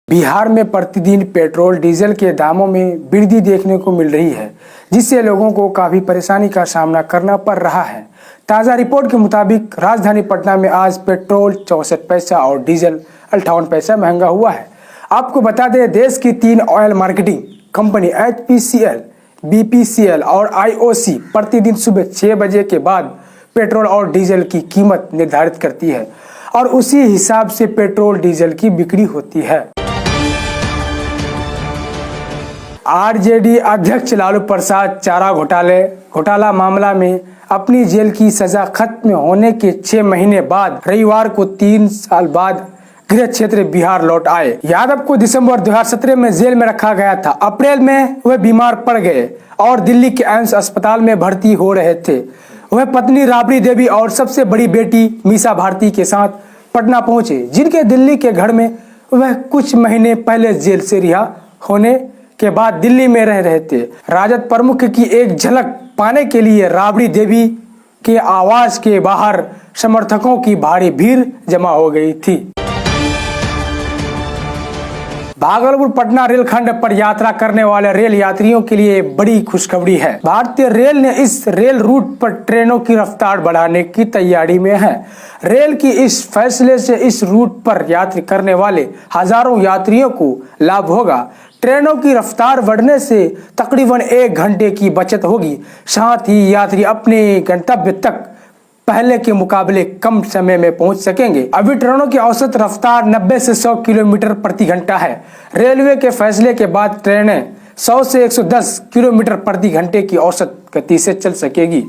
बिहार में प्रतिदिन petrol diesel के दामों में वृद्धि देखने को मिल रही है, जिससे लोगों को काफ़ी परेशानी का सामना करना पड़ रहा है। ताज़ा रिपोर्ट के मुताबिक राजधानी पटना में आज पेट्रोल 64 पैसा और डीजल 58 पैसा महंगा हुआ है। आपको बता दें, देश की 3 oil marketing company HPCL, BPCL और IOC प्रतिदिन सुबह 6 बजे के बाद पेट्रोल और डीजल की कीमत निर्धारित करती है और उसी हिसाब से पेट्रोल डीजल की बिक्री होती है। आरजेडी अध्यक्ष लालू प्रसाद चारा घोटाला मामला में अपनी जेल की सजा खत्म होने के 6 महीने बाद रविवार को 3 साल बाद गृह क्षेत्र बिहार लौट आए। यादव को दिसंबर 2017 में जेल में रखा गया था। अप्रैल में वह बीमार पड़ गए और दिल्ली के एम्स अस्पताल में भर्ती हो रहे थे। वह पत्नी राबड़ी देवी और सबसे बड़ी बेटी मीसा भारती के साथ पटना पहुंचे, जिनके दिल्ली के घर में वह कुछ महीने पहले जेल से रिहा होने के बाद दिल्ली में रह रहे थे। राजद प्रमुख की एक झलक पाने के लिए राबड़ी देवी के आवास के बाहर समर्थकों की भारी भीड़ जमा हो गई थी। भागलपुर पटना रेलखंड पर यात्रा करने वाले रेल यात्रियों के लिए बड़ी खुशखबरी है। भारतीय रेल ने इस रेल रूट पर ट्रेनों की रफ्तार बढ़ाने की तैयारी में है। रेल की इस फैसले से इस रूट पर यात्रा करने वाले हजारों यात्रियों को लाभ होगा। ट्रेनों की रफ्तार बढ़ने से तकरीबन 1 घंटे की बचत होगी। साथ ही यात्री अपने गंतव्य तक पहले के मुकाबले कम समय में पहुंच सकेंगे। अभी ट्रेनों की औसत रफ्तार 90 से 100 किलोमीटर प्रति घंटा है। रेलवे के फैसले के बाद ट्रेनें 100 से 110 किलोमीटर प्रति घंटे की औसत गति से चल सकेगी।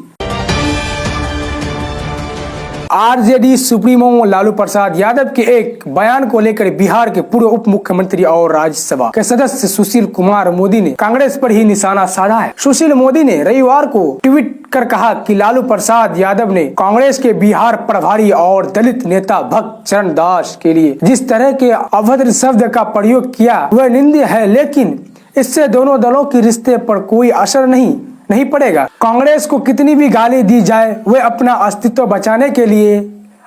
आरजेडी सुप्रीमो लालू प्रसाद यादव के एक बयान को लेकर बिहार के पूर्व उप मुख्यमंत्री और राज्यसभा के सदस्य सुशील कुमार मोदी ने कांग्रेस पर ही निशाना साधा है। सुशील मोदी ने रविवार को ट्वीट कर कहा कि लालू प्रसाद यादव ने कांग्रेस के बिहार प्रभारी और दलित नेता भक्त चरण दास के लिए जिस तरह के अभद्र शब्द का प्रयोग किया वह निंदनीय है, लेकिन इससे दोनों दलों के रिश्ते पर कोई असर नहीं पड़ेगा। कांग्रेस को कितनी भी गाली दी जाए, वे अपना अस्तित्व बचाने के लिए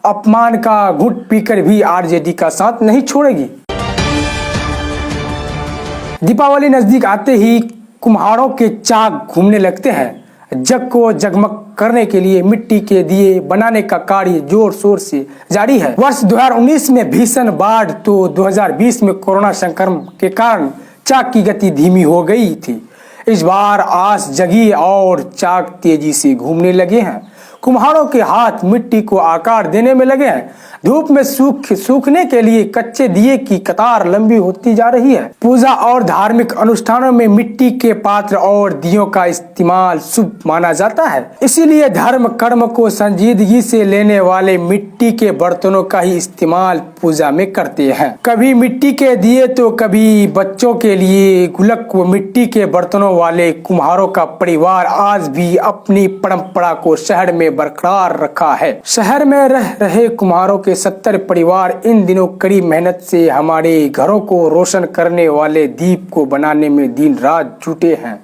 अपमान का घुट पीकर भी आरजेडी का साथ नहीं छोड़ेगी। दीपावली नजदीक आते ही कुम्हारों के चाक घूमने लगते हैं। जग को जगमग करने के लिए मिट्टी के दिए बनाने का कार्य जोर शोर से जारी है। वर्ष 2019 में भीषण बाढ़ तो 2020 में कोरोना संक्रमण के कारण चाक की गति धीमी हो गई थी। इस बार आस जगी और चाक तेजी से घूमने लगे हैं। कुम्हारों के हाथ मिट्टी को आकार देने में लगे हैं। धूप में सूखने के लिए कच्चे दिए की कतार लंबी होती जा रही है। पूजा और धार्मिक अनुष्ठानों में मिट्टी के पात्र और दियों का इस्तेमाल शुभ माना जाता है। इसीलिए धर्म कर्म को संजीदगी से लेने वाले मिट्टी के बर्तनों का ही इस्तेमाल पूजा में करते हैं। कभी मिट्टी के दिए तो कभी बच्चों के लिए गुलक व मिट्टी के बर्तनों वाले कुम्हारों का परिवार आज भी अपनी परंपरा को शहर में बरकरार रखा है। शहर में रह रहे कुम्हारों के 70 परिवार इन दिनों कड़ी मेहनत से हमारे घरों को रोशन करने वाले दीप को बनाने में दिन रात जुटे हैं।